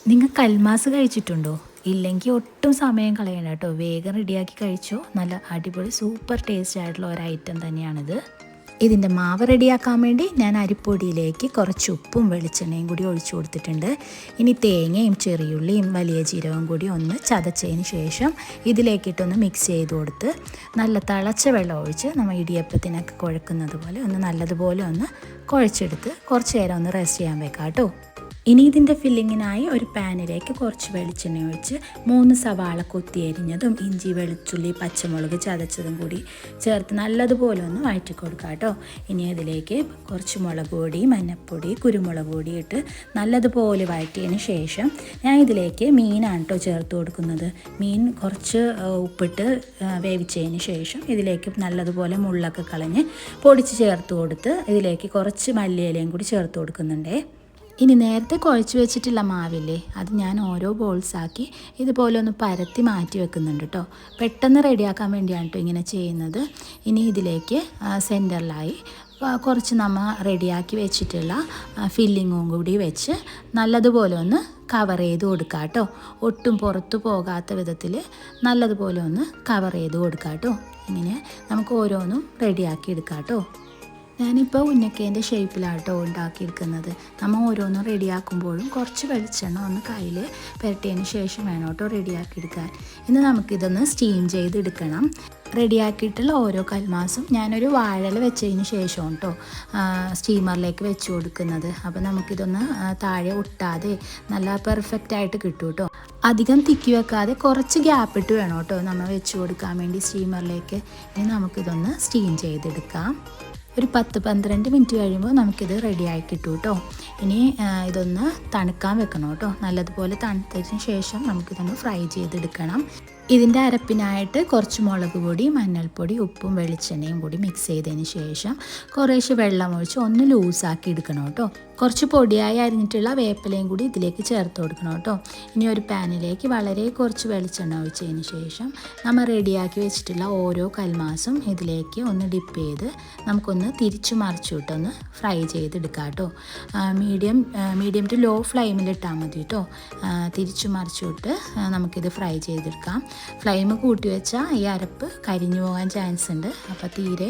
നിങ്ങൾ കൽമാസ് കഴിച്ചിട്ടുണ്ടോ? ഇല്ലെങ്കിൽ ഒട്ടും സമയം കളയണ്ട കേട്ടോ, വേഗം റെഡിയാക്കി കഴിച്ചോ. നല്ല അടിപൊളി സൂപ്പർ ടേസ്റ്റ് ആയിട്ടുള്ള ഒരു ഐറ്റം തന്നെയാണിത്. ഇതിൻ്റെ മാവ് റെഡിയാക്കാൻ വേണ്ടി ഞാൻ അരിപ്പൊടിയിലേക്ക് കുറച്ച് ഉപ്പും വെളിച്ചെണ്ണയും കൂടി ഒഴിച്ചു കൊടുത്തിട്ടുണ്ട്. ഇനി തേങ്ങയും ചെറിയുള്ളിയും വലിയ ജീരകവും കൂടി ഒന്ന് ചതച്ചതിന് ശേഷം ഇതിലേക്കിട്ടൊന്ന് മിക്സ് ചെയ്ത് കൊടുത്ത് നല്ല തിളച്ച വെള്ളം ഒഴിച്ച് നമ്മൾ ഇടിയപ്പത്തിനൊക്കെ കുഴക്കുന്നത് പോലെ ഒന്ന് നല്ലതുപോലെ ഒന്ന് കുഴച്ചെടുത്ത് കുറച്ച് നേരം ഒന്ന് റെസ്റ്റ് ചെയ്യാൻ വെക്കാം കേട്ടോ. ഇനി ഇതിൻ്റെ ഫില്ലിങ്ങിനായി ഒരു പാനിലേക്ക് കുറച്ച് വെളിച്ചെണ്ണ ഒഴിച്ച് 3 സവാള കൊത്തി അരിഞ്ഞതും ഇഞ്ചി വെളുത്തുള്ളി പച്ചമുളക് ചതച്ചതും കൂടി ചേർത്ത് നല്ലതുപോലെ ഒന്ന് വഴറ്റി കൊടുക്കുക കേട്ടോ. ഇനി അതിലേക്ക് കുറച്ച് മുളക് പൊടി മഞ്ഞൾപ്പൊടി കുരുമുളക് പൊടി ഇട്ട് നല്ലതുപോലെ വഴറ്റിയതിന് ശേഷം ഞാൻ ഇതിലേക്ക് മീനാണ് കേട്ടോ ചേർത്ത് കൊടുക്കുന്നത്. മീൻ കുറച്ച് ഉപ്പിട്ട് വേവിച്ചതിന് ശേഷം ഇതിലേക്ക് നല്ലതുപോലെ മുള്ളൊക്കെ കളഞ്ഞ് പൊടിച്ച് ചേർത്ത് കൊടുത്ത് ഇതിലേക്ക് കുറച്ച് മല്ലിയിലയും കൂടി ചേർത്ത് കൊടുക്കുന്നുണ്ടേ. ഇനി നേരത്തെ കുഴച്ച് വെച്ചിട്ടുള്ള മാവില്ലേ, അത് ഞാൻ ഓരോ ബോൾസാക്കി ഇതുപോലെ ഒന്ന് പരത്തി മാറ്റി വെക്കുന്നുണ്ട് കേട്ടോ. പെട്ടെന്ന് റെഡിയാക്കാൻ വേണ്ടിയാണ് കേട്ടോ ഇങ്ങനെ ചെയ്യുന്നത്. ഇനി ഇതിലേക്ക് സെൻറ്ററിലായി കുറച്ച് നമ്മൾ റെഡിയാക്കി വെച്ചിട്ടുള്ള ഫില്ലിങ്ങും കൂടി വെച്ച് നല്ലതുപോലെ ഒന്ന് കവർ ചെയ്ത് കൊടുക്കുക കേട്ടോ. ഒട്ടും പുറത്തു പോകാത്ത വിധത്തിൽ നല്ലതുപോലെ ഒന്ന് കവർ ചെയ്ത് കൊടുക്കുക കേട്ടോ. ഇങ്ങനെ നമുക്ക് ഓരോന്നും റെഡിയാക്കി എടുക്കാം കേട്ടോ. ഞാനിപ്പോൾ ഉന്നക്കേൻ്റെ ഷേപ്പിലാട്ടോ ഉണ്ടാക്കിയെടുക്കുന്നത്. നമ്മൾ ഓരോന്നും റെഡിയാക്കുമ്പോഴും കുറച്ച് വെളിച്ചെണ്ണ ഒന്ന് കയ്യിൽ പുരട്ടിയതിന് ശേഷം വേണം കേട്ടോ റെഡിയാക്കിയെടുക്കാൻ. ഇന്ന് നമുക്കിതൊന്ന് സ്റ്റീം ചെയ്തെടുക്കണം. റെഡിയാക്കിയിട്ടുള്ള ഓരോ കൽമാസും ഞാനൊരു വാഴല വെച്ചതിന് ശേഷം കേട്ടോ സ്റ്റീമറിലേക്ക് വെച്ച് കൊടുക്കുന്നത്. അപ്പോൾ നമുക്കിതൊന്ന് താഴെ ഒട്ടാതെ നല്ല പെർഫെക്റ്റ് ആയിട്ട് കിട്ടും കേട്ടോ. അധികം തിക്കി വെക്കാതെ കുറച്ച് ഗ്യാപ്പ് ഇട്ട് വേണം കേട്ടോ നമ്മൾ വെച്ച് കൊടുക്കാൻ വേണ്ടി സ്റ്റീമറിലേക്ക്. ഇനി നമുക്കിതൊന്ന് സ്റ്റീം ചെയ്തെടുക്കാം. ഒരു 10-12 മിനിറ്റ് കഴിയുമ്പോൾ നമുക്കിത് റെഡിയായി കിട്ടും കേട്ടോ. ഇനി ഇതൊന്ന് തണുക്കാൻ വെക്കണം കേട്ടോ. നല്ലതുപോലെ തണുത്തതിന് ശേഷം നമുക്കിതൊന്ന് ഫ്രൈ ചെയ്തെടുക്കണം. ഇതിൻ്റെ അരപ്പിനായിട്ട് കുറച്ച് മുളക് പൊടി മഞ്ഞൾപ്പൊടി ഉപ്പും വെളിച്ചെണ്ണയും കൂടി മിക്സ് ചെയ്തതിന് ശേഷം കുറേശ്ശെ വെള്ളം ഒഴിച്ച് ഒന്ന് ലൂസാക്കി എടുക്കണം കേട്ടോ. കുറച്ച് പൊടിയായി അരിഞ്ഞിട്ടുള്ള വേപ്പിലയും കൂടി ഇതിലേക്ക് ചേർത്ത് കൊടുക്കണം കേട്ടോ. ഇനി ഒരു പാനിലേക്ക് വളരെ കുറച്ച് വെളിച്ചെണ്ണ ഒഴിച്ചതിന് ശേഷം നമ്മൾ റെഡിയാക്കി വെച്ചിട്ടുള്ള ഓരോ കൽമാസും ഇതിലേക്ക് ഒന്ന് ഡിപ്പ് ചെയ്ത് നമുക്കൊന്ന് തിരിച്ചു മറിച്ചിട്ടൊന്ന് ഫ്രൈ ചെയ്തെടുക്കാം കേട്ടോ. മീഡിയം ടു ലോ ഫ്ലെയിമിലിട്ടാൽ മതി കേട്ടോ. തിരിച്ചു മറിച്ചിട്ട് നമുക്കിത് ഫ്രൈ ചെയ്തെടുക്കാം. ഫ്ലെയിം കൂട്ടി വെച്ചാൽ ഈ അരപ്പ് കരിഞ്ഞു പോകാൻ ചാൻസ് ഉണ്ട്. അപ്പോൾ തീരെ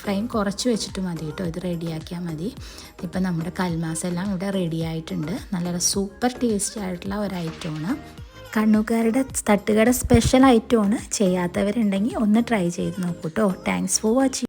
ഫ്ലെയിം കുറച്ച് വെച്ചിട്ട് മതി കേട്ടോ ഇത് റെഡിയാക്കിയാൽ മതി. ഇപ്പം നമ്മുടെ കൽമാസ് എല്ലാം ഇവിടെ റെഡി ആയിട്ടുണ്ട്. നല്ല സൂപ്പർ ടേസ്റ്റി ആയിട്ടുള്ള ഒരു ഐറ്റമാണ്. കണ്ണൂക്കാരുടെ തട്ടുകട സ്പെഷ്യൽ ഐറ്റമാണ്. ചെയ്യാത്തവരുണ്ടെങ്കിൽ ഒന്ന് ട്രൈ ചെയ്ത് നോക്കൂ കേട്ടോ. Thanks for watching.